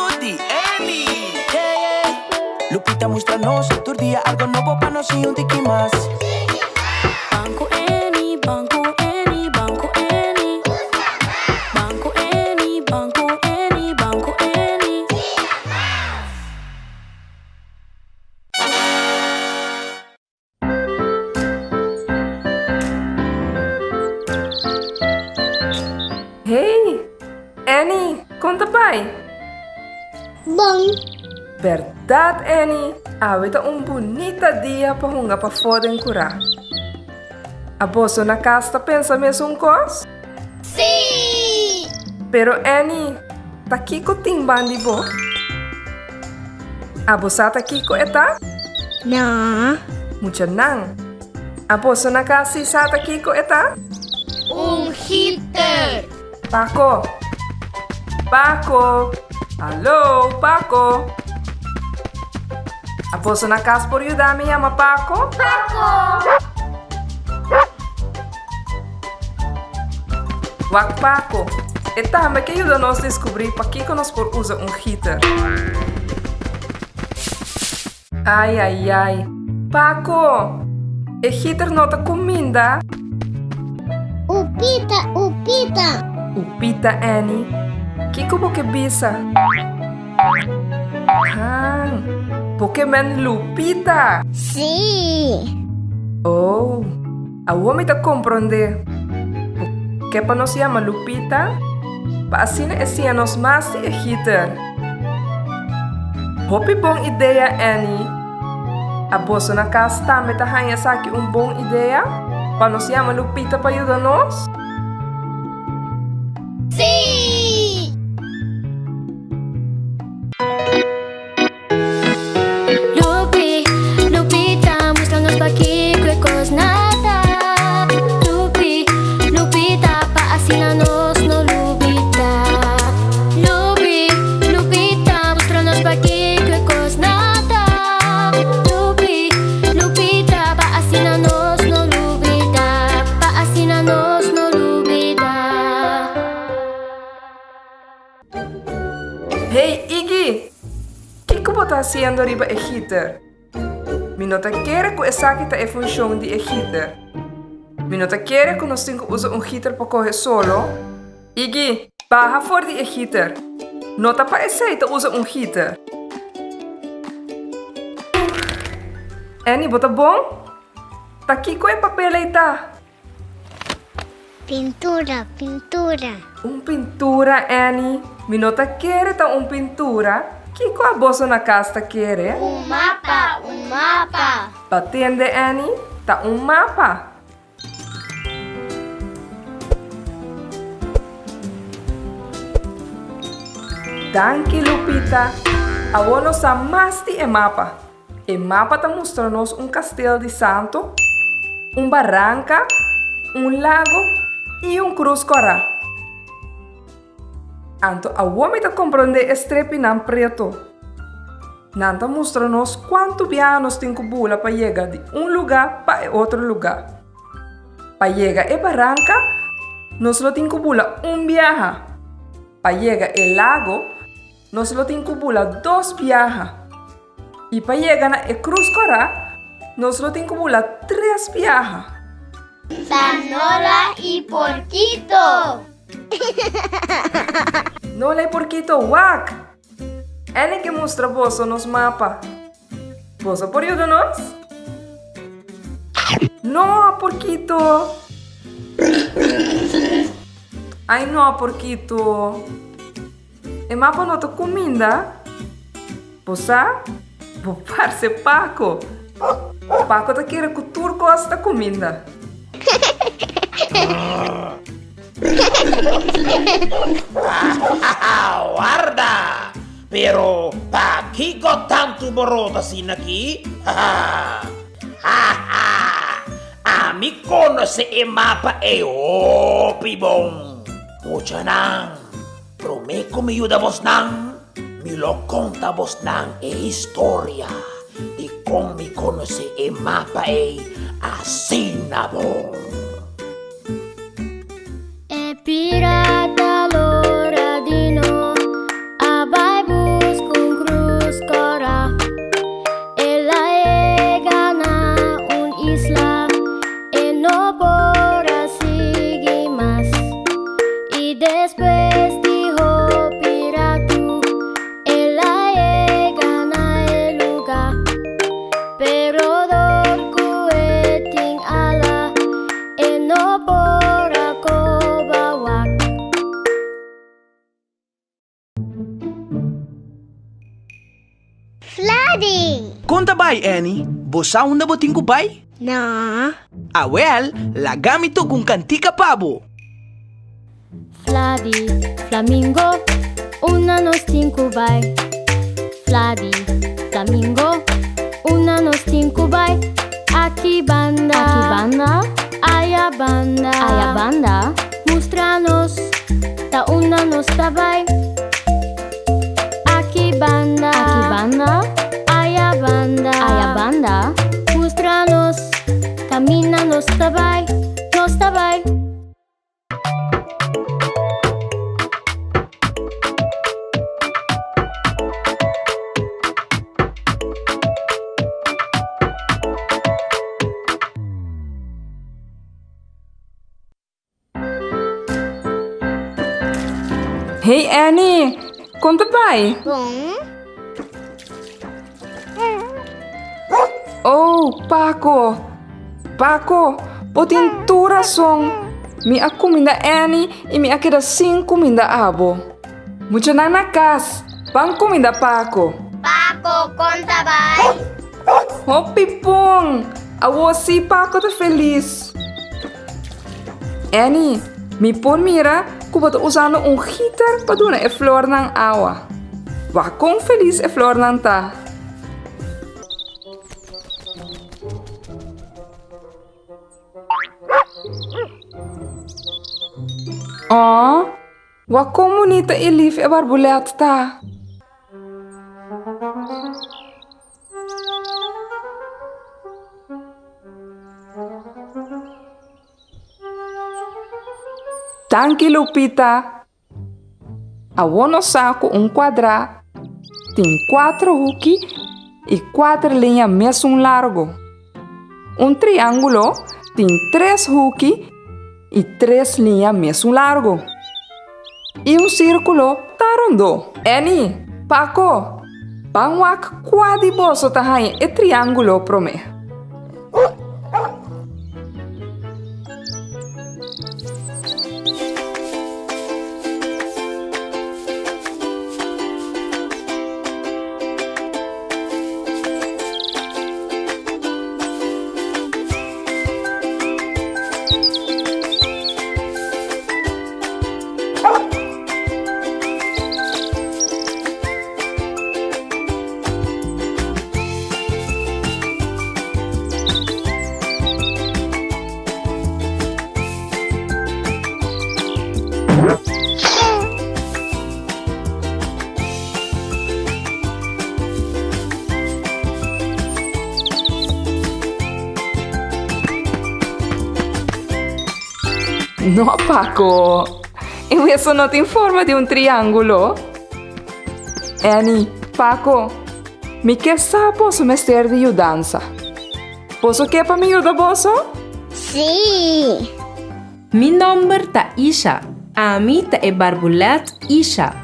Tutti, Emi. Yeah, yeah. Lupita, muéstranos tu día algo nuevo para nos y un tiki más. Banco Eni, Banco Eni, Banco Eni. Banco Eni, Banco Eni, Banco Eni. Hey, Annie, conta pai. Bom, Verdad, Annie. Ahorita un bonita dia para hungar para fora em curar. A bolsa na casa pensa mesmo um cos? sim! Pero Annie, tá aqui com timbandi bo? A bolsa tá aqui com eta? Não. Mucha nang. A bolsa na casa si sa tá aqui com eta? Heater! Paco. Paco. Alô, Paco. A bolsa na casa por ajudar me chama Paco? Wak Paco. Eta me que ajuda nós a descobrir para que nós por usa heater. Ai, ai, ai. Paco. O heater não tá comida? Upita! Upita, Annie. Que como que bisa? Hang. Pokémon Lupita. Sim! Oh. A homem tá compreender. Que para nos chama Lupita? Para assim é nos mais de heater. Hopi bom ideia, Annie. A bolsa na casa também tá hanha aqui bom ideia? Para nos chama Lupita para ajudar nós? Sim! Lupi, Lupita, muéstranos pa' aquí que cos nada. Lupi, Lupita, pa' asinanos no Lupita. Lupi, Lupita, muéstranos pa' aquí que cos nada. Lupi, Lupita, pa' asinanos no Lupita. Pa' asinanos no Lupita. Hey, Iggy! Que como tá haciendo arriba o heater? Mi não tá quer que essa aqui tá a função de heater. Mi não tá quer que nós temos que usar heater para correr solo. Iggy, baja fora de heater. Não tá para aceita usar heater. Annie, bota bom? Tá aqui com o papel aí tá? Pintura! Pintura, Annie. Mi não tá quer tá pintura. Que com a bolsa na casa tá quer? Mapa! Batende, Annie, tá mapa. Danke, Lupita. Agora nós mais de mapa. O mapa tá mostrando-nos castelo de santo, barranca, lago e cruz cora. Anto a homem tá compreender estrepinam preto. Nanta mostra-nos quanto vianos tem que bula para chegar de lugar para outro lugar. Para chegar a barranca, nós lo tem que bula viaja. Para chegar ao lago, nós lo tem que bula 2 viaja. E para chegar na cruz cora, nós lo tem que bula 3 viaja. Sanola y porquito! Não é porquito, wak! Ele que mostra você nos mapa. Você por ajudar-nos? Não, porquito! Ai, não, porquito! O mapa não tá comida? Você? Vou parse Paco. Paco tá querendo que turco está comida. Guarda! Pero, pa' que con tanto borota assim aqui? A mi conoce e mapa e opi bom. Mucha nang. Prometo me ayuda vos nang. Me lo conta vos nang e historia. E com me conoce e mapa e assim na bom. Pirata Louradino, a Bible Flooding. Konta bay, Annie? Bosa unda boting ko bay? No. Well, lagami to kung kantika pabo. Fladi, flamingo, una nos tinkubay. Fladi, flamingo, una nos tinkubay. Aquí banda, aya banda, mostranos, ta una nos tabay. Aquí banda, aya banda, mostranos, camina nos tabay. Hey Annie, konta bay? Bong. Oh, Paco. Paco, potintura song. Mi aku minda Annie e mi akida 5 minda abo. Mucha nang nakas. Bangko minda Paco. Paco, conta bay. Oh, pipong. Awo si Paco ta feliz. Annie, mi pon mira kubat usando un heater pa duna e flor ng awa. Wakong feliz e flor ng ta. Oh, wakong monita ilif e barbulet ta. Thank you, Lupita. Awono saco quadra, tem 4 hooky e 4 linhas mesmo largo. Triângulo tem 3 hooky e 3 linhas mesmo largo. E círculo tarondo. Annie, Paco, pangwak quadi boso tahay triângulo pro me. No, Paco. Eso no tiene forma de un triángulo. Annie, Paco, mi que sa posso mestre de dança. Posso que pa mi ayuda boso? Sí. Mi nombre ta Isha. Ami ta e barbulet Isha.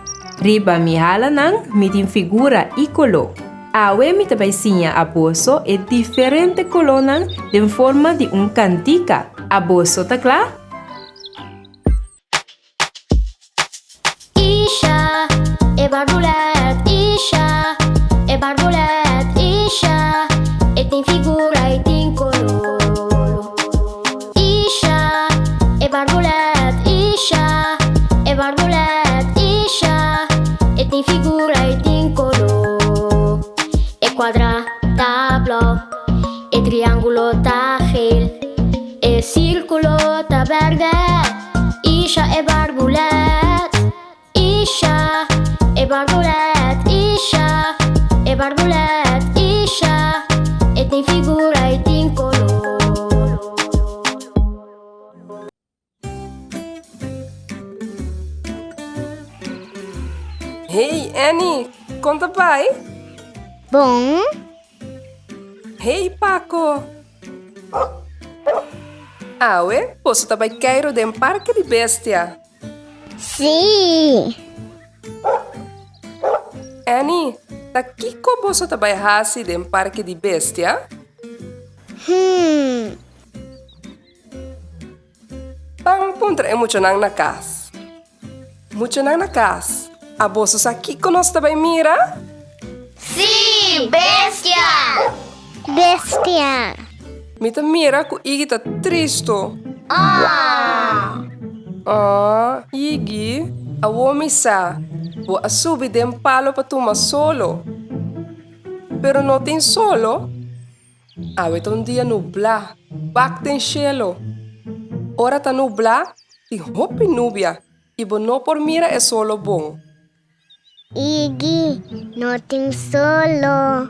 Riba mi hala nang mi tin figura icolo. Awe mi ta baisinha a boso e diferente colonan de forma de un cantica. A boso ta klar? Isha, e barbulet, Isha, e barbulet, Isha, e tem figura e tem color. Isha, e barbulet, Isha, e barbulet, Isha, e tem figura e tem color. E quadra tá blau, e triângulo tá geel, e círculo tá verde. Isha, e barbulet. Isha, e barbulet, Isha, e barbulet, Isha, e tem figura e tem color. Hey, Annie, conta pai? Bom. Hey, Paco. Awe, posso também cair de parque de bestia. Sí. Annie, daqui ko boso também hasi de parque de bestia? Pang puntra mucho nang nakas. Mucho nang nakas. A boso sa kiko nos também mira? Sí. Bestia! Bestia! Mita mira ku Iggy ta tristo. Iggy, awomi sa. Bo asubi den palo pa tuma solo. Pero no tin solo. Awit un dia nubla. Bak den cielo. Ora ta nubla, ti hopi nubia. Ibo no por mira é solo bom. Iggy, nothing solo.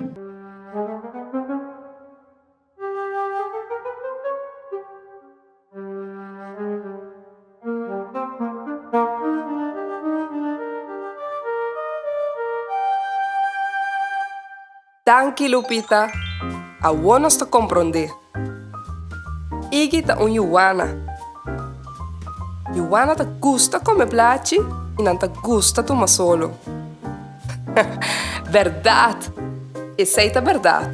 Danke, Lupita. Awo nos ta comprende. Iggy ta un Yuana. Yuana ta gusta come placi e non ta gusta tuma solo. Verdad. E sei ta verdad.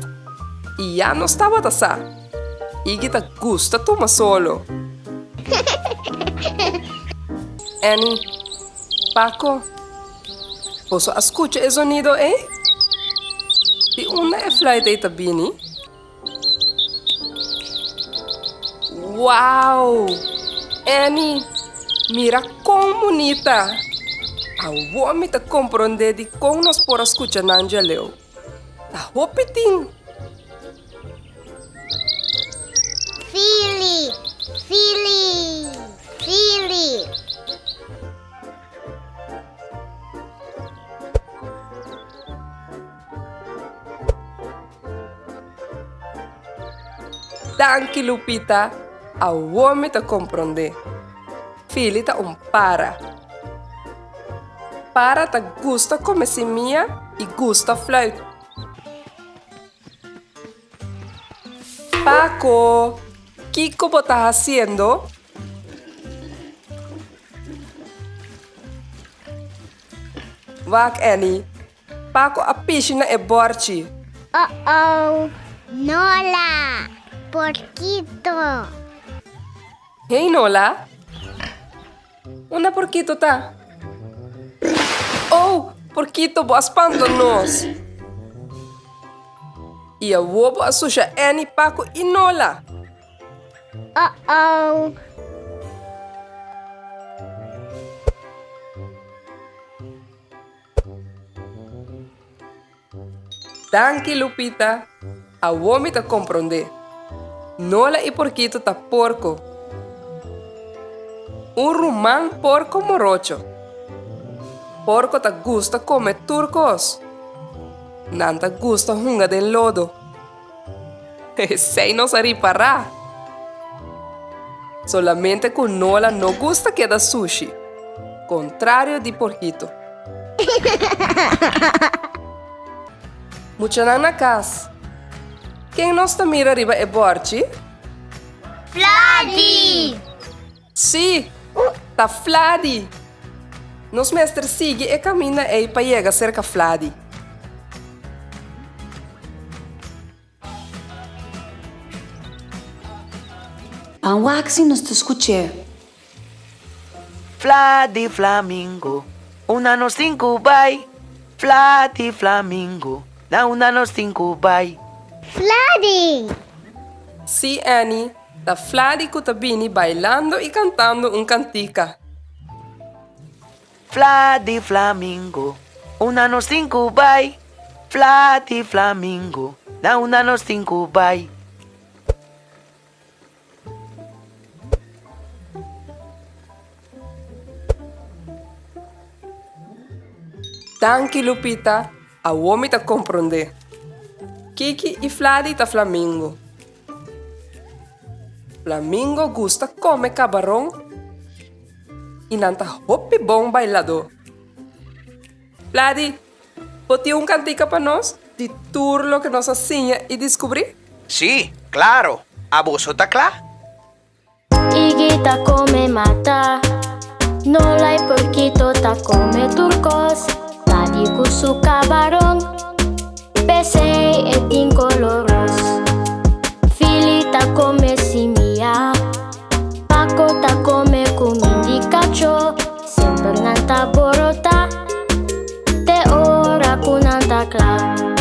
E já não estava ta sa. Iggy ta gusta tuma solo. Annie, Paco, posso escucha el sonido, eh? Di una é flight aí tabini? Wow! Annie, mira como bonita! A homem te compreende de como nós por escutar Nanjaleu. Ta hopiting! Philly! Philly! Philly! Danke, Lupita. A homem te compreende. Filho ta para. Para ta gusta come semilla e gusta flauta. Paco, ¿qué como estás haciendo? Wak Annie, Paco a piscina e borchi. Oh, Nola! Porquito! Hey Nola, una porquito ta. Oh, porquito bo espanto-nos. E a wobo a suja Annie, Paco e Nola. Oh! Danke, Lupita. A homem te compreende. Nola e porquito ta porco. Un rumán porco morocho. Porco ta gusta comer turcos. Nan ta gusta hunga del lodo. Sei no sari para. Solamente con Nola no gusta queda sushi. Contrario di porquito. Mucha na casa. Quem nos ta mira arriba e borchi? Vladi! Sí, ta Vladi. Nos mestre sigue e camina e pa llegar cerca Vladi. Panwaxi nos te escuché. Vladi Flamingo, una nos cinco bye. Vladi Flamingo, na una nos cinco bye. Vladi! Sí, Annie, ta Vladi Kutabini bailando y cantando un cantica. Vladi Flamingo, una nos cinco bye. Vladi Flamingo, na una nos cinco bye. Danke, Lupita. A homem te compreende. Kiki e Vladi ta Flamingo. Flamingo gusta come camarão e nanta hopi bom bailador. Vladi, boti un cantica para nós de tudo lo que nos enseña e descobrir? Sí, claro. Abuso ta cla. Iggy ta come mata. Nola e porquito ta come turcos. Vladi kusu camarón. Pesei e tin coloros. Philly ta come simia. Paco ta come kumindi cacho. Sempre nanta borota. Te ora kunanta cla.